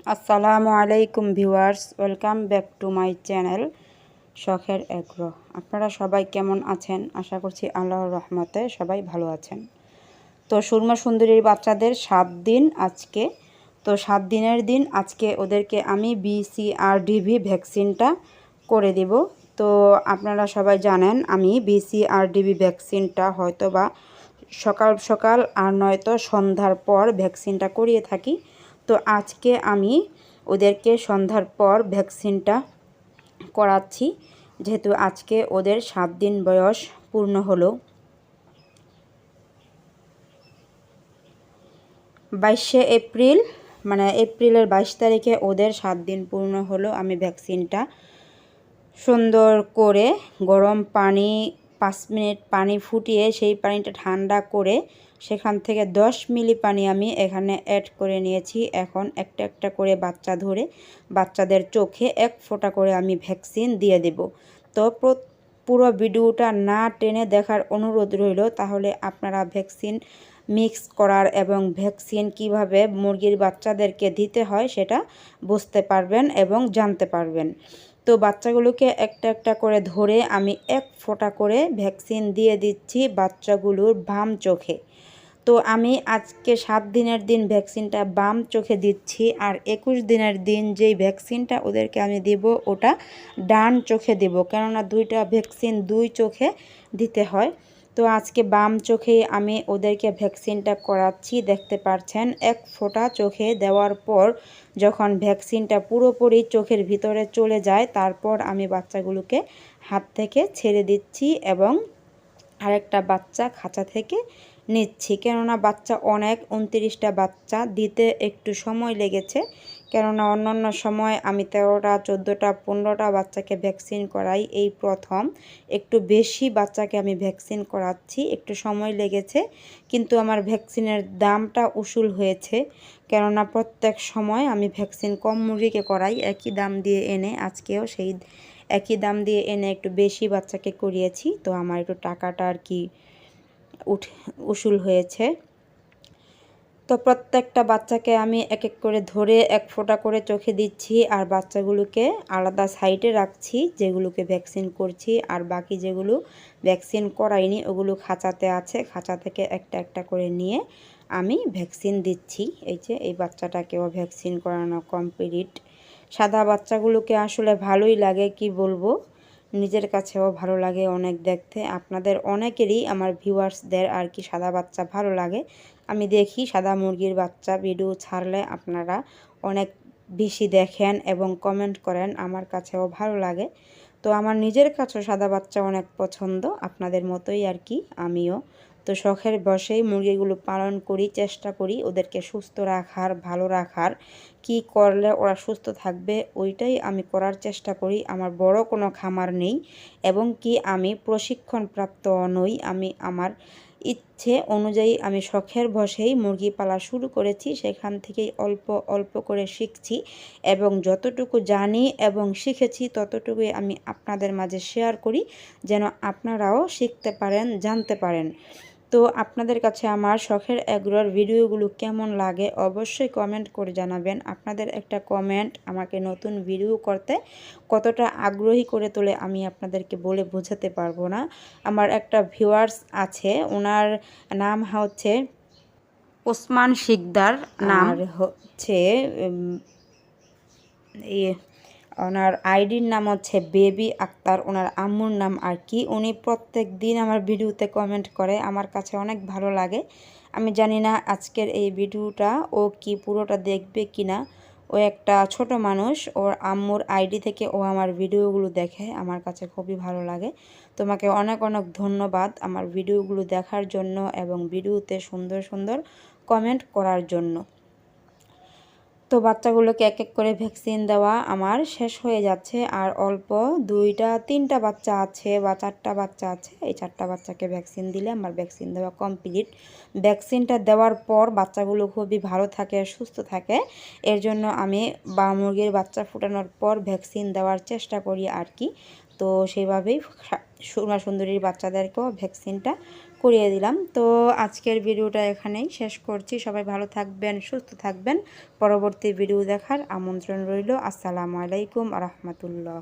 আসসালামু আলাইকুম viewers, welcome back to my channel শখের এগ্রো। আপনারা সবাই কেমন আছেন? আশা করছি আল্লাহর রহমতে সবাই ভালো আছেন। তো সুরমা সুন্দরীর বাচ্চাদের 7 দিন আজকে। তো 7 দিনের দিন আজকে ওদেরকে আমি BCRDV ভ্যাকসিনটা করে দিব। তো আপনারা সবাই জানেন আমি BCRDV ভ্যাকসিনটা হয়তো বা সকাল সকাল আর নয়তো সন্ধ্যার পর ভ্যাকসিনটা করিয়ে থাকি। তো আজকে আমি ওদেরকে সন্ধ্যার পর ভ্যাকসিনটা করাচ্ছি, যেহেতু আজকে ওদের 7 দিন বয়স পূর্ণ হলো। 22শে এপ্রিল, মানে এপ্রিলের 22 তারিখে ওদের 7 দিন পূর্ণ হলো। আমি ভ্যাকসিনটা সুন্দর করে গরম পানি 5 মিনিট পানি ফুটিয়ে সেই পানিটা ঠান্ডা করে সেখান থেকে 10 মিলি পানি আমি এখানে অ্যাড করে নিয়েছি। এখন একটা একটা করে বাচ্চা ধরে বাচ্চাদের চোখে 1 ফোঁটা করে আমি ভ্যাকসিন দিয়ে দেব। তো পুরো ভিডিওটা না টেনে দেখার অনুরোধ রইল, তাহলে আপনারা ভ্যাকসিন মিক্স করার এবং ভ্যাকসিন কিভাবে মুরগির বাচ্চাদেরকে দিতে হয় সেটা বুঝতে পারবেন এবং জানতে পারবেন। তো বাচ্চাগুলোকে একটা একটা করে ধরে আমি 1 ফোঁটা করে ভ্যাকসিন দিয়ে দিচ্ছি বাচ্চাগুলোর বাম চোখে। তো আমি আজকে 7 দিনের দিন ভ্যাকসিনটা বাম চোখে দিচ্ছি, আর 21 দিনের দিন যেই ভ্যাকসিনটা ওদেরকে আমি দেব ওটা ডান চোখে দেব, কেননা দুইটা ভ্যাকসিন দুই চোখে দিতে হয়। তো আজকে বাম চোখে আমি ওদেরকে ভ্যাকসিনটা করাচ্ছি। দেখতে পাচ্ছেন 1 ফোঁটা চোখে দেওয়ার পর যখন ভ্যাকসিনটা পুরোপুরি চোখের ভিতরে চলে যায়, তারপর আমি বাচ্চাগুলোকে হাত থেকে ছেড়ে দিচ্ছি এবং আরেকটা বাচ্চা খাঁচা থেকে নিচ্ছি। কেননা বাচ্চা অনেক, 29টা বাচ্চা দিতে একটু সময় লেগেছে। কেননা অন্যান্য সময় আমি 13টা 14টা 15টা বাচ্চাকে ভ্যাকসিন করাই, এই প্রথম একটু বেশি বাচ্চাকে আমি ভ্যাকসিন করাচ্ছি, একটু সময় লেগেছে। কিন্তু আমার ভ্যাকসিনের দামটা উসুল হয়েছে, কেননা প্রত্যেক সময় আমি ভ্যাকসিন কম মুরগিকে করাই একই দাম দিয়ে এনে, আজকেও সেই একই দাম দিয়ে এনে একটু বেশি বাচ্চাকে করিয়েছি। তো আমার একটু টাকাটা আর কি উসুল হয়েছে। তো প্রত্যেকটা বাচ্চাকে আমি এক এক করে ধরে 1 ফোঁটা করে চোখে দিচ্ছি, আর বাচ্চাগুলোকে আলাদা সাইডে রাখছি যেগুলোকে ভ্যাকসিন করছি, আর বাকি যেগুলো ভ্যাকসিন করাইনি ওগুলো খাঁচাতে আছে, খাঁচা থেকে একটা একটা করে নিয়ে আমি ভ্যাকসিন দিচ্ছি। এই যে এই বাচ্চাটাকেও ভ্যাকসিন করানো কমপ্লিট। সাদা বাচ্চাগুলোকে আসলে ভালোই লাগে, কি বলবো, নিজের কাছেও ভালো লাগে অনেক দেখতে। আপনাদের অনেকেরই, আমার ভিউয়ার্সদের আর কি সাদা বাচ্চা ভালো লাগে। আমি দেখি সাদা মুরগির বাচ্চা ভিডিও ছাড়লে আপনারা অনেক বেশি দেখেন এবং কমেন্ট করেন, আমার কাছেও ভালো লাগে। তো আমার নিজের কাছেও সাদা বাচ্চা অনেক পছন্দ, আপনাদের মতোই আর কি আমিও। তো শখের বশেই মুরগিগুলো পালন করি, চেষ্টা করি ওদেরকে সুস্থ রাখার, ভালো রাখার, কি করলে ওরা সুস্থ থাকবে ওইটাই আমি করার চেষ্টা করি। আমার বড় কোনো খামার নেই এবং কি আমি প্রশিক্ষণপ্রাপ্ত নই। আমি আমার ইচ্ছে অনুযায়ী আমি শখের বশেই মুরগি পালা শুরু করেছি, সেখান থেকেই অল্প অল্প করে শিখছি এবং যতটুকু জানি এবং শিখেছি ততটুকুই আমি আপনাদের মাঝে শেয়ার করি, যেন আপনারাও শিখতে পারেন, জানতে পারেন। তো আপনাদের কাছে আমার শখের এগ্রোর ভিডিওগুলো কেমন লাগে অবশ্যই কমেন্ট করে জানাবেন। আপনাদের একটা কমেন্ট আমাকে নতুন ভিডিও করতে কতটা আগ্রহী করে তোলে আমি আপনাদেরকে বলে বোঝাতে পারবো না। আমার একটা ভিউয়ার্স আছে, ওনার নাম হচ্ছে ওসমান শিকদার নাম, আর হচ্ছে ওনার আইডির নাম হচ্ছে বেবি আক্তার, ওনার আম্মুর নাম আর কি। উনি প্রত্যেক দিন আমার ভিডিওতে কমেন্ট করে, আমার কাছে অনেক ভালো লাগে। আমি জানি না আজকের এই ভিডিওটা ও কি পুরোটা দেখবে কি না। ও একটা ছোট মানুষ, ওর আম্মুর আইডি থেকে ও আমার ভিডিওগুলো দেখে, আমার কাছে খুবই ভালো লাগে। তোমাকে অনেক অনেক ধন্যবাদ আমার ভিডিওগুলো দেখার জন্য এবং ভিডিওতে সুন্দর সুন্দর কমেন্ট করার জন্য। তো বাচ্চাগুলোকে এক এক করে ভ্যাকসিন দেওয়া আমার শেষ হয়ে যাচ্ছে, আর অল্প 2টা 3টা বাচ্চা আছে বা 4টা বাচ্চা আছে। এই 4টা বাচ্চাকে ভ্যাকসিন দিলে আমার ভ্যাকসিন দেওয়া কমপ্লিট। ভ্যাকসিনটা দেওয়ার পর বাচ্চাগুলো খুবই ভালো থাকে, সুস্থ থাকে। এর জন্য আমি মুরগির বাচ্চা ফোটানোর পর ভ্যাকসিন দেওয়ার চেষ্টা করি আর কি। তো সেইভাবেই সুরমা সুন্দরীর বাচ্চাদেরকেও ভ্যাকসিনটা করিয়ে দিলাম। তো আজকের ভিডিওটা এখানেই শেষ করছি। সবাই ভালো থাকবেন, সুস্থ থাকবেন। পরবর্তী ভিডিও দেখার আমন্ত্রণ রইল। আসসালামু আলাইকুম আ রহমতুল্লাহ।